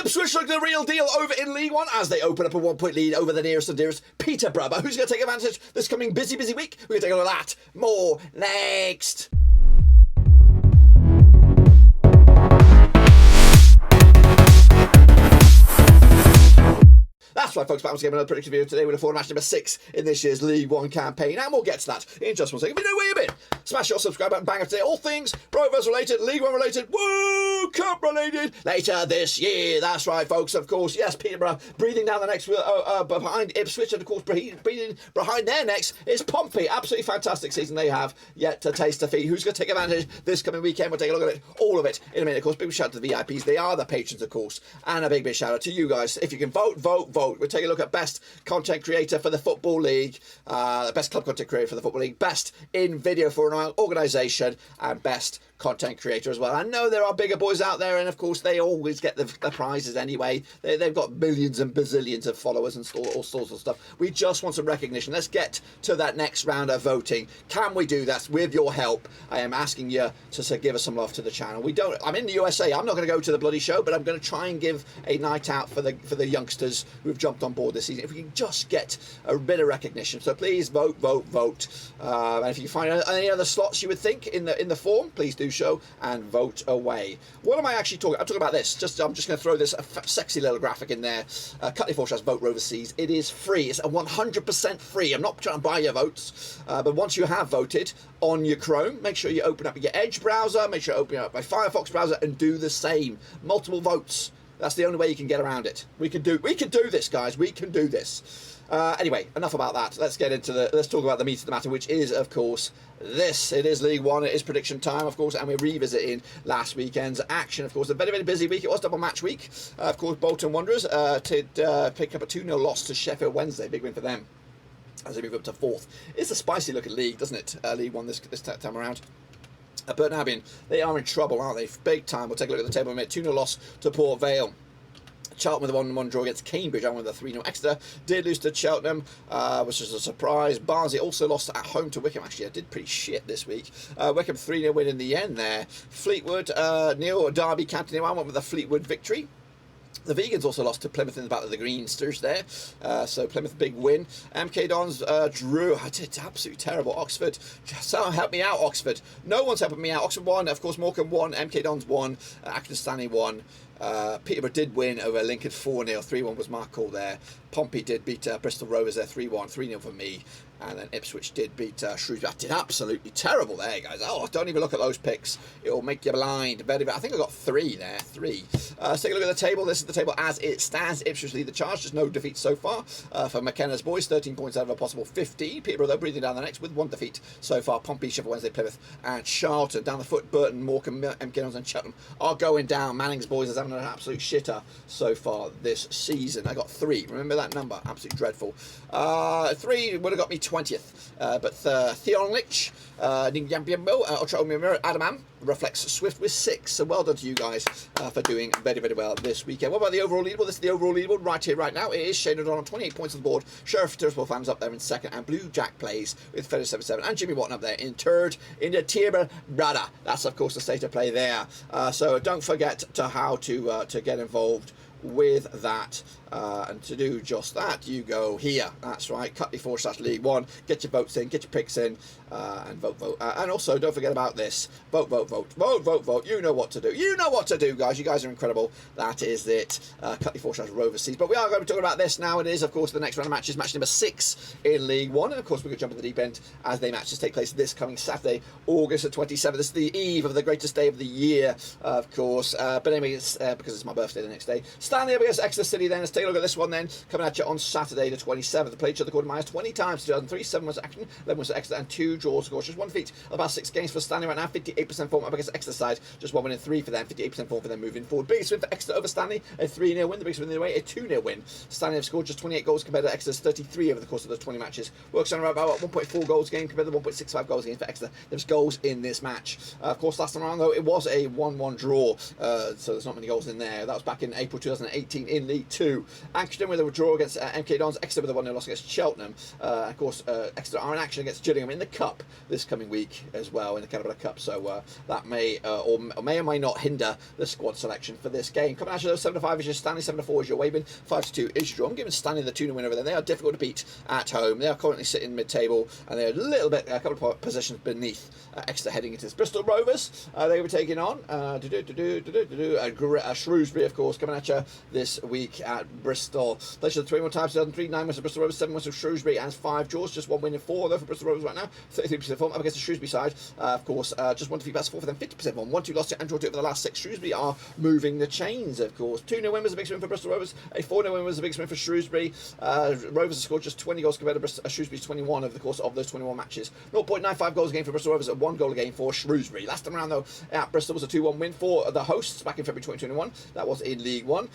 Ipswich look the real deal over in League One as they open up a 1-point lead over the nearest and dearest Peterborough. But who's going to take advantage this coming busy week? We're going to take a look at that more next. That's right, folks, back once again with another prediction video today with a forward match number 6 in this year's League One campaign, and we'll get to that in just one second. If you know where you've been, smash your subscribe button, bang up today. All things Rovers related, League One related, Woo Cup related later this year. That's right, folks. Of course, yes, Peterborough breathing down the necks behind Ipswich, and of course, breathing behind their necks is Pompey. Absolutely fantastic season they have yet to taste defeat. Who's going to take advantage this coming weekend? We'll take a look at it, all of it, in a minute. Of course, big shout out to the VIPs. They are the patrons, of course, and a big shout out to you guys. If you can vote. We'll take a look at best content creator for the Football League, best club content creator for the Football League, best in video for an organisation, and best content creator as well. I know there are bigger boys out there, and of course they always get the prizes anyway. They've got millions and bazillions of followers and all sorts of stuff. We just want some recognition. Let's get to that next round of voting. Can we do that? With your help, I am asking you to give us some love to the channel. I'm in the USA. I'm not going to go to the bloody show, but I'm going to try and give a night out for the youngsters who've jumped on board this season. If we can just get a bit of recognition, so please vote. And if you find any other slots you would think in the form, please do show and vote away. What am I actually talking? I'm talking about this. I'm just going to throw this sexy little graphic in there. Cut4 vote Rovers Seas. It is free. It's 100% free. I'm not trying to buy your votes, but once you have voted on your Chrome, make sure you open up your Edge browser. Make sure you open up my Firefox browser and do the same. Multiple votes. That's the only way you can get around it. We can do this, guys. We can do this. Anyway, enough about that. Let's talk about the meat of the matter, which is, of course, this. It is League One. It is prediction time, of course, and we're revisiting last weekend's action. Of course, a very, very busy week. It was double match week. Of course, Bolton Wanderers did pick up a 2-0 loss to Sheffield Wednesday. Big win for them as they move up to 4th. It's a spicy looking league, doesn't it? League One this time around. Burton Albion, they are in trouble, aren't they? Big time. We'll take a look at the table in a minute. 2-0 loss to Port Vale. Charlton with a 1-1 draw against Cambridge, and with a 3-0. Exeter did lose to Cheltenham, which was a surprise. Barnsley also lost at home to Wycombe. Actually, I did pretty shit this week. Wycombe 3-0 win in the end there. Fleetwood, Neil Derby, County New went with a Fleetwood victory. The Vegans also lost to Plymouth in the Battle of the Greensters there. So Plymouth, big win. MK Dons drew. I did absolutely terrible. Oxford, someone help me out, Oxford. No one's helping me out. Oxford won. Of course, Morecambe won. MK Dons won. Accrington Stanley won. Peterborough did win over Lincoln 4-0. 3-1 was my call there. Pompey did beat Bristol Rovers there 3-1. 3-0 for me. And then Ipswich did beat Shrewsbury. I did absolutely terrible there, guys. Oh, don't even look at those picks. It will make you blind. I think I got 3 there. 3. Let's take a look at the table. This is the table as it stands. Ipswich lead the charge. Just no defeat so far for McKenna's boys. 13 points out of a possible 15. Peterborough, though, breathing down the next with 1 defeat so far. Pompey, Sheffield Wednesday, Plymouth, and Charlton. Down the foot, Burton, Morecambe, MK and Cheltenham are going down. Manning's boys is having an absolute shitter so far this season. I got 3. Remember that number? Absolutely dreadful. 3 would have got me 20th. But Theonlich, Adamam reflects Swift with 6. So well done to you guys for doing very, very well this weekend. What about the overall leaderboard? This is the overall leaderboard right here, right now. It is Shane O'Donnell on 28 points on the board. Sheriff Tiraspol fans up there in 2nd, and Blue Jack plays with 37-7, and Jimmy Watton up there in 3rd in the Tierber Brada. That's of course the state of play there. So don't forget how to get involved with that, and to do just that, you go here. That's right, Cut4/League One. Get your votes in, get your picks in, and vote. And also, don't forget about this. Vote. You know what to do. You know what to do, guys. You guys are incredible. That is it. Cut4/Rovers Seas. But we are going to be talking about this now. It is, of course, the next round of matches, match number 6 in League One. And of course, we're going to jump in the deep end as they matches take place this coming Saturday, August the 27th. This is the eve of the greatest day of the year, of course. But anyway, it's because it's my birthday the next day. Stanley up against Exeter City then. Let's take a look at this one then. Coming at you on Saturday the 27th. They played each other according to -20 times. 2003, 7 was Accrington, 11 was Exeter, and 2 draws. Of course, just 1 defeat. About 6 games for Stanley right now. 58% form up against Exeter side. Just 1 win and 3 for them. 58% form for them moving forward. Biggest win for Exeter over Stanley. A 3-0 win. The biggest win in the way. A 2-0 win. Stanley have scored just 28 goals compared to Exeter's 33 over the course of those 20 matches. Works on about 1.4 goals a game compared to 1.65 goals a game for Exeter. There's goals in this match. Of course, last time around though, it was a 1-1 draw. So there's not many goals in there. That was back in April 2018 in League 2. Accrington with a draw against MK Dons. Exeter with a 1-0 loss against Cheltenham. Of course, Exeter are in action against Gillingham in the Cup this coming week as well, in the Peterborough Cup. So that may or may not hinder the squad selection for this game. Coming at you, though, 7-5 is your Stanley, 7-4 is your Wycombe, 5-2 is your draw. I'm giving Stanley the 2-0 win over there. They are difficult to beat at home. They are currently sitting mid-table, and they're a couple of positions beneath Exeter heading into this. Bristol Rovers, they were taking on Shrewsbury, of course, coming at you this week at Bristol. Played the 3 more times, 2003, 9 wins of Bristol Rovers, 7 wins of Shrewsbury, and 5 draws. Just 1 win in 4 though for Bristol Rovers right now. 33% form up against the Shrewsbury side. Of course, just 1 defeat, that's 4 for them. 50% form. 1-2 lost to and draw 2 over the last 6. Shrewsbury are moving the chains, of course. 2-0 win was a big win for Bristol Rovers. A 4-0 win was a big win for Shrewsbury. Rovers have scored just 20 goals compared to Shrewsbury's 21 over the course of those 21 matches. 0.95 goals a game for Bristol Rovers, and 1 goal a game for Shrewsbury. Last time around, though, at Bristol was a 2-1 win for the hosts back in February 2021. That was in League 1.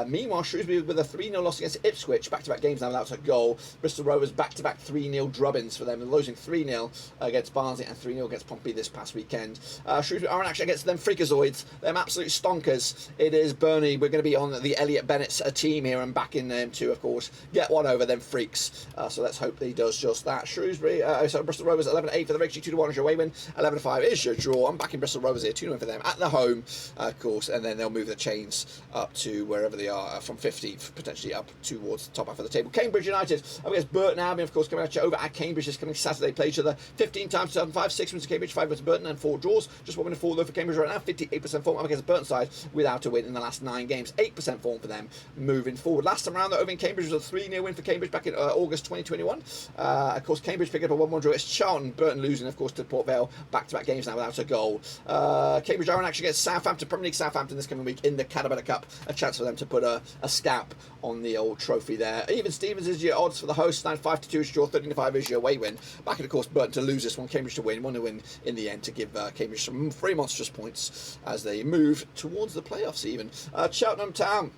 Meanwhile, Shrewsbury with a 3-0 loss against Ipswich. Back-to-back games now without a goal. Bristol Rovers back-to-back 3-0 drubbins for them, losing 3-0 against Barnsley and 3-0 against Pompey this past weekend. Shrewsbury are in action against them freakazoids, them absolute stonkers. It is Burnley. We're going to be on the Elliot Bennett's team here and backing them to, of course, get one over them freaks. So let's hope that he does just that. Bristol Rovers 11-8 for the Reg 2-1 is your away win. 11-5 is your draw. I'm backing Bristol Rovers here, 2-1 for them at the home, of course, and then they'll move the chains up to wherever they are, from 15th potentially up towards the top half of the table. Cambridge United up against Burton Albion, of course, coming at you over at Cambridge this coming Saturday. Play each other 15 times, 2005, 6 wins to Cambridge, 5 wins to Burton, and 4 draws. Just 1 win and 4 though for Cambridge right now. 58% form up against the Burton side without a win in the last 9 games. 8% form for them moving forward. Last time around, though, over in Cambridge was a 3-0 win for Cambridge back in August 2021. Of course, Cambridge picked up a 1-1 draw against Charlton. Burton losing, of course, to Port Vale. Back-to-back games now without a goal. Cambridge are in action against Southampton, Premier League Southampton this coming week in the Peterborough Cup. A chance for them to put a scalp on the old trophy there. Even Stevens is your odds for the host. 5-2 is your draw. 13-5 is your away win. Back in, of course, Burton to lose this one. Cambridge to win. 1-0 win in the end to give Cambridge some 3 monstrous points as they move towards the playoffs even. Cheltenham Town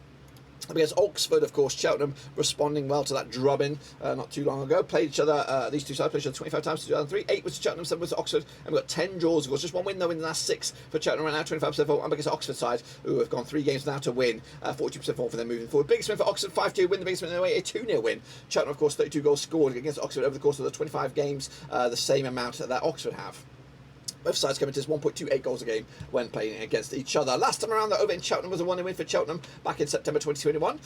against Oxford, of course. Cheltenham responding well to that drubbing not too long ago. Played each other, these two sides played each other 25 times, 2003. 8 was to Cheltenham, 7 was to Oxford, and we've got 10 draws, of course. Just 1 win, though, in the last 6 for Cheltenham right now. 25% form. I'm against the Oxford side, who have gone 3 games now to win. 42% form for them moving forward. Biggest win for Oxford, 5-2 win. The biggest win in the way, a 2-0 win. Cheltenham, of course, 32 goals scored against Oxford over the course of the 25 games, the same amount that Oxford have. Both sides coming to 1.28 goals a game when playing against each other. Last time around, though, over in Cheltenham was a 1-0 win for Cheltenham back in September 2021.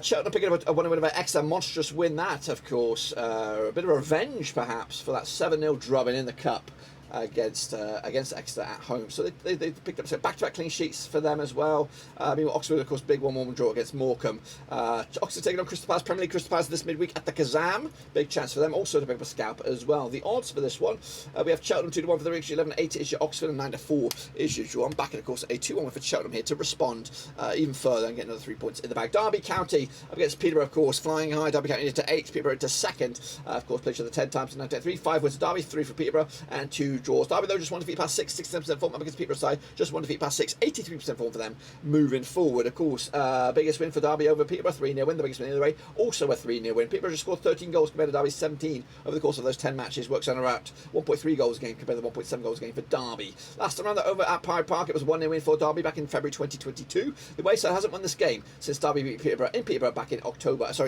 Cheltenham picking up a 1-0 win over Exeter. Monstrous win that, of course. A bit of revenge, perhaps, for that 7-0 drubbing in the Cup against Exeter at home. So they picked up back-to-back clean sheets for them as well. Meanwhile, Oxford, of course, big 1-1 draw against Morecambe. Oxford taking on Crystal Palace, Premier League Crystal Palace this midweek at the Kazam. Big chance for them also to pick up a scalp as well. The odds for this one, we have Cheltenham 2-1 for the Reg 11-8 is your Oxford, and 9-4 is your draw. I'm backing, of course, a 2-1 for Cheltenham here to respond even further and get another 3 points in the bag. Derby County up against Peterborough, of course, flying high. Derby County to 8, Peterborough to 2nd. Of course, played each other 10 times in 1993. 5 wins to Derby, 3 for Peterborough, and 2 draws. Derby, though, just 1 defeat past 6, 67% form up against Peterborough side. Just 1 defeat past 6, 83% form for them moving forward. Of course, biggest win for Derby over Peterborough, 3-0 win. The biggest win the other way, also a 3-0 win. Peterborough just scored 13 goals compared to Derby's 17 over the course of those 10 matches. Works on about 1.3 goals a game compared to 1.7 goals a game for Derby. Last time around, over at Pride Park, it was 1-0 win for Derby back in February 2022. The away side hasn't won this game since Derby beat Peterborough in Peterborough back in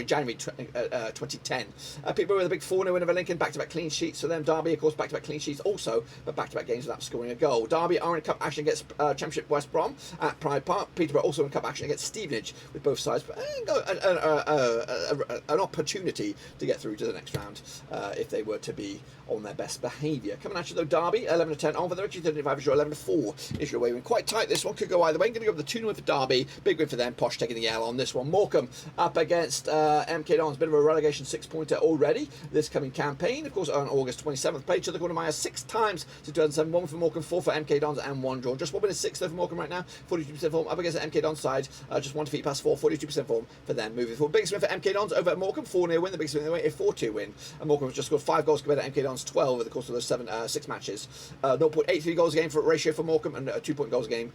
January 2010. Peterborough with a big 4-0 win over Lincoln. Back-to-back clean sheets for them. Derby, of course, back-to-back clean sheets also, but back-to-back games without scoring a goal. Derby are in cup action against Championship West Brom at Pride Park. Peterborough also in cup action against Stevenage, with both sides an opportunity to get through to the next round if they were to be on their best behaviour. Coming at you, though, Derby 11-10 on for the Richie 35 is your 11-4 is your away win. Quite tight this one, could go either way. I'm going to go with the 2-0 win for Derby. Big win for them. Posh taking the L on this one. Morecambe up against MK Dons. Bit of a relegation 6-pointer already this coming campaign. Of course, on August 27th, played each other Corner 6 times to 2007. 1 for Morecambe, 4 for MK Dons, and 1 draw. Just 1 win and 6 though for Morecambe right now. 42% form up against the MK Dons side. Just 1 defeat past 4. 42% form for them moving forward. Biggest win for MK Dons over at Morecambe. 4-0 win. The biggest win in the way, a 4-2 win. And Morecambe has just scored 5 goals compared to MK Dons 12 over the course of those 6 matches. 0.83 goals a game for ratio for Morecambe, and a 2 goals a game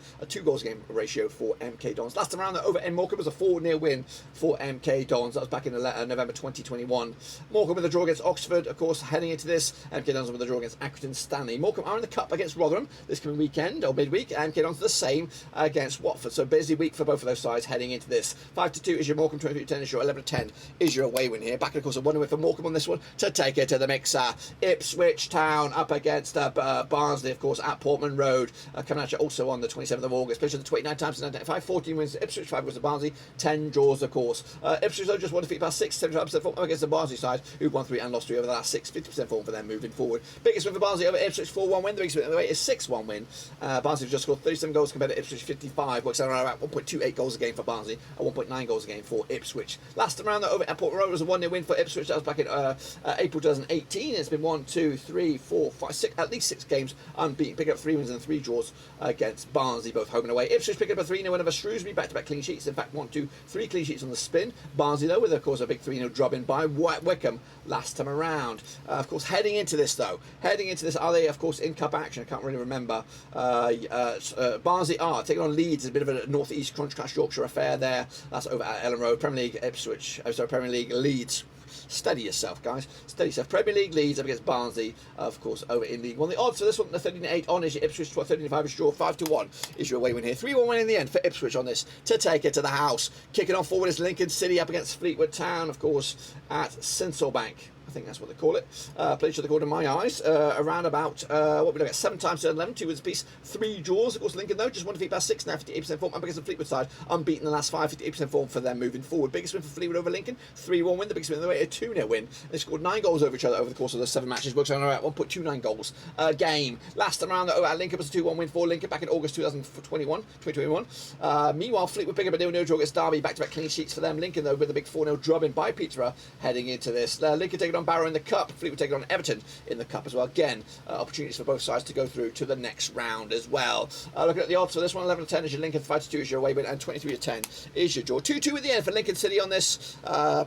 ratio for MK Dons. Last time around, over in Morecambe was a 4-0 win for MK Dons. That was back in November 2021. Morecambe with a draw against Oxford, of course, heading into this. MK Dons with a draw against Accrington, Stanley. Stanley. Morecambe are in the cup against Rotherham this coming weekend, or midweek, and get on to the same against Watford. So busy week for both of those sides heading into this. 5-2 is your Morecambe, 23-10 is your 11-10 is your away win here. Back, of course, a 1-win for Morecambe on this one to take it to the mixer. Ipswich Town up against Barnsley, of course, at Portman Road. Coming at you also on the 27th of August. Played the 29 times in 1995, 14 wins to Ipswich, 5 wins to Barnsley, 10 draws, of course. Ipswich, though, just won defeat past 6, 75% form against the Barnsley side, who've won 3 and lost 3 over the last 6, 50% form for them moving forward. Biggest win for Barnsley over Ipswich, 4-1 win. The biggest win of the way is 6-1 win. Barnsley have just scored 37 goals compared to Ipswich 55, works out around about 1.28 goals a game for Barnsley and 1.9 goals a game for Ipswich. Last time around, though, over at Portman Road was a 1-0 win for Ipswich. That was back in April 2018. It's been 1, 2, 3, 4, 5, 6, at least 6 games unbeaten. Picking up 3 wins and 3 draws against Barnsley, both home and away. Ipswich picking up a 3-0 win over Shrewsbury, back-to-back clean sheets. In fact, 1, 2, 3 clean sheets on the spin. Barnsley, though, with, of course, a big 3-0 drubbing by Wycombe last time around. Of course, heading into this, are they, of course, in cup action? I can't really remember. Barnsley are taking on Leeds. It's a bit of a north-east crunch Yorkshire affair there. That's over at Ellen Road. Premier League Ipswich. Premier League Leeds. Steady yourself, guys. Steady yourself. Premier League Leeds up against Barnsley, of course, over in League One. The odds for this one, the 13-8 on is your Ipswich, 13-5 is your 5-1 is your away win here. 3-1 win in the end for Ipswich on this to take it to the house. Kicking off forward is Lincoln City up against Fleetwood Town, of course, at Sincilbank. I think that's what they call it. Played should have called in my eyes. Around about, what we look at, 7 times to 11, 2 wins apiece, 3 draws. Of course, Lincoln, though, just 1 defeat past 6, now 58% form. Up against the Fleetwood side, unbeaten in the last 5, 58% form for them moving forward. Biggest win for Fleetwood over Lincoln, 3-1 win. The biggest win of the way, a 2-0 win. They scored 9 goals over each other over the course of those 7 matches. Works out around 1.29 goals a game. Last time around, though, at Lincoln was a 2-1 win for Lincoln back in August 2021. Meanwhile, Fleetwood picking up a 0-0 draw against Derby, back-to-back clean sheets for them. Lincoln, though, with a big 4-0 drubbing by Peterborough heading into this. Lincoln taking on Barrow in the Cup. Fleetwood taking on Everton in the Cup as well. Again, opportunities for both sides to go through to the next round as well. Looking at the odds for this one, 11-10 is your Lincoln, 5-2 is your away win, and 23-10 is your draw. 2-2 at the end for Lincoln City on this.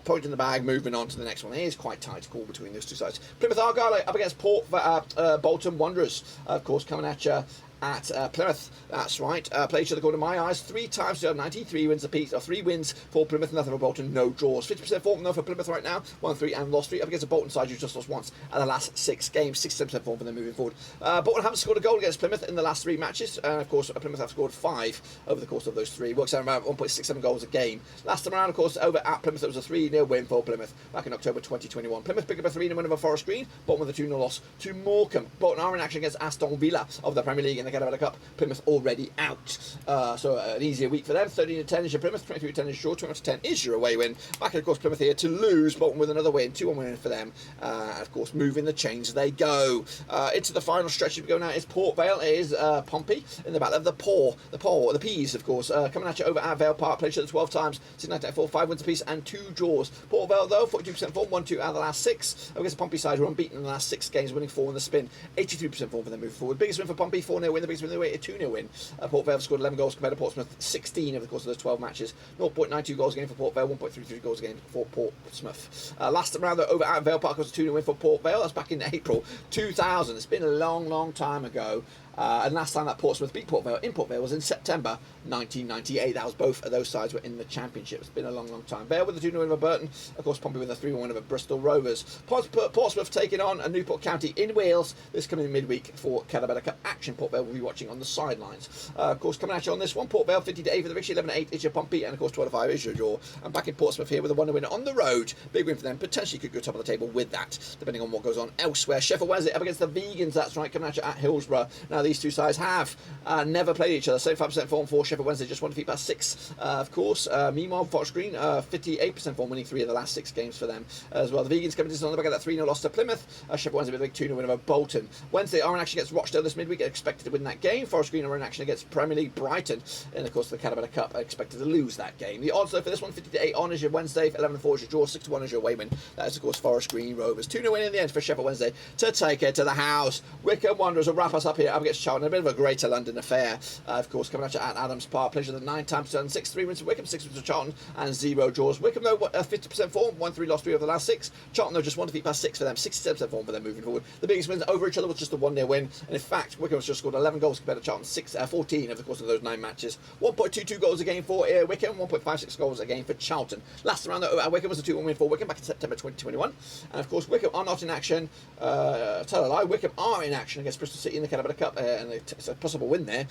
Point in the bag, moving on to the next one. It is quite tight to call between those two sides. Plymouth Argyle up against Bolton Wanderers, of course, coming at you at Plymouth. That's right. Played each other according to my eyes 3 times to 93 wins apiece, or 3 wins for Plymouth, nothing for Bolton, no draws. 50% form though for Plymouth right now, 1-3 and lost 3 up against a Bolton side who just lost once at the last 6 games. 67% form for them moving forward. Bolton haven't scored a goal against Plymouth in the last 3 matches, and of course Plymouth have scored 5 over the course of those 3. Works out about 1.67 goals a game. Last time around, of course, over at Plymouth, it was a 3-0 win for Plymouth back in October 2021. Plymouth picked up a 3-0 win over Forest Green. Bolton with a 2-0 loss to Morecambe. Bolton are in action against Aston Villa of the Premier League in the Canada Cup. Plymouth already out. So an easier week for them. 13-10 is your Plymouth, 23-10 is your, 21-10 is your away win. Back in, of course, Plymouth here to lose. Bolton with another win, 2-1 win for them. Of course, moving the chains they go. Into the final stretch we go now is Port Vale. It is Pompey in the battle of the Peas, of course, coming at you over at Vale Park. Played each other 12 times, 6-9-4, 5 wins apiece and 2 draws. Port Vale, though, 42% form, 1-2 out of the last 6. Against the Pompey side, who are unbeaten in the last 6 games, winning 4 in the spin. 83% form for them moving forward. Biggest win for Pompey, 4-0 win. The biggest win of the way, a 2-0 win. Port Vale scored 11 goals compared to Portsmouth, 16 over the course of those 12 matches. 0.92 goals a game for Port Vale, 1.33 goals a game for Portsmouth. Last round, though, over at Vale Park was a 2-0 win for Port Vale. That's back in April 2000. It's been a long, long time ago. And last time that Portsmouth beat Port Vale in Port Vale was in September 1998. That was both of those sides were in the Championship. It's been a long, long time. Vale with a 2-0 win over Burton. Of course, Pompey with a 3-1 win over Bristol Rovers. Portsmouth taking on a Newport County in Wales this coming midweek for Canada Cup action. Port Vale will be watching on the sidelines. Of course, coming at you on this one, Port Vale 50-8 for the victory, 11-8 is your Pompey, and of course 12-5 is your draw. And back in Portsmouth here with a 1-0 win on the road. Big win for them. Potentially could go top of the table with that, depending on what goes on elsewhere. Sheffield Wednesday up against the Vegans. That's right, coming at you at Hillsborough. Now these two sides have never played each other. 75% form for Sheffield Wednesday, just 1 defeat past 6, of course. Meanwhile, Forest Green, 58% form, winning 3 of the last 6 games for them as well. The Vegans coming in on the back of that 3-0 loss to Plymouth. Sheffield Wednesday with a big 2-0 win over Bolton. Wednesday are in action against Rochdale this midweek, expected to win that game. Forest Green are in action against Premier League Brighton, and of course the Canada Cup are expected to lose that game. The odds though for this one, 50-8 on is your Wednesday, 11-4 is your draw, 6-1 is your away win. That is of course Forest Green Rovers. 2-0 win in the end for Sheffield Wednesday to take it to the house. Wycombe Wanderers will wrap us up here up against against Charlton. A bit of a Greater London affair, of course, coming at Adams Park. Pleasure the 9 times to 6, 3 wins for Wycombe, 6 wins for Charlton, and 0 draws. Wycombe, though, 50% form, 1-3, lost 3 over the last 6. Charlton, though, just 1 defeat past 6 for them, 67% form for them moving forward. The biggest wins over each other was just a 1-0 win, and in fact, Wycombe has just scored 11 goals compared to Charlton, 14 over the course of those 9 matches. 1.22 goals a game for Wycombe, 1.56 goals a game for Charlton. Last round, though, Wycombe was a 2-1 win for Wycombe back in September 2021, and of course, Wycombe are not in action. Tell a lie, Wycombe are in action against Bristol City in the Keynes Cup, and it's a possible win there.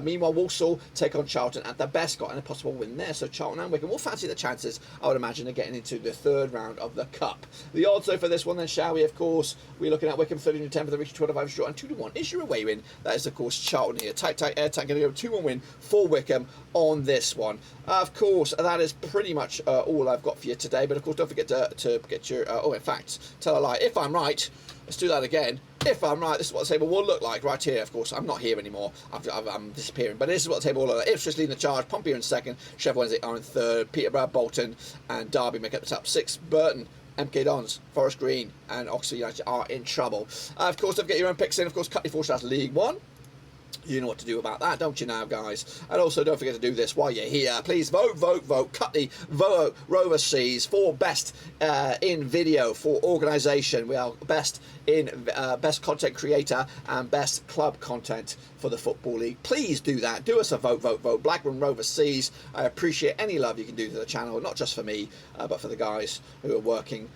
Meanwhile, Walsall take on Charlton at their best, got in a possible win there. So Charlton and Wycombe will fancy the chances, I would imagine, of getting into the 3rd round of the Cup. The odds, though, for this one, then, shall we? Of course, we're looking at Wycombe 13-10 for the reach 25 draw, and 2-1 is your away win. That is, of course, Charlton here. Tight, airtight, going to go 2-1 win for Wycombe on this one. Of course, that is pretty much all I've got for you today. But of course, don't forget to get your. Oh, in fact, tell a lie. If I'm right, let's do that again. If I'm right, this is what the table will look like right here. Of course, I'm not here anymore. I'm disappearing. But this is what the table will look like. Ipswich leading the charge. Pompey are in 2nd. Sheffield Wednesday are in 3rd. Peterborough, Bolton, and Derby make up the top 6. Burton, MK Dons, Forest Green, and Oxford United are in trouble. Of course, don't forget your own picks in. Of course, cut your 4 League 1. You know what to do about that, don't you now, guys? And also, don't forget to do this while you're here. Please vote. Cut the vote Rovers C's for best in video for organisation. We are best in best content creator and best club content for the Football League. Please do that. Do us a vote. Blackburn Rovers C's. I appreciate any love you can do to the channel, not just for me, but for the guys who are working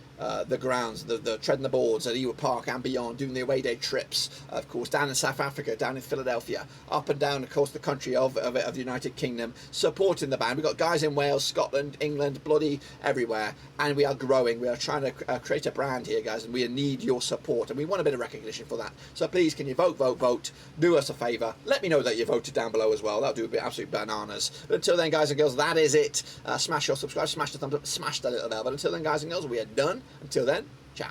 the grounds, the treading the boards at Ewood Park and beyond, doing the away day trips, of course, down in South Africa, down in Philadelphia, up and down, of course, the country of the United Kingdom, supporting the band. We've got guys in Wales, Scotland, England, bloody everywhere, and we are growing. We are trying to create a brand here, guys, and we need your support, and we want a bit of recognition for that. So please, can you vote? Do us a favour. Let me know that you voted down below as well. That'll do a bit absolute bananas. But until then, guys and girls, that is it. Smash your subscribe, smash the thumbs up, smash the little bell. But until then, guys and girls, we are done. Until then, ciao.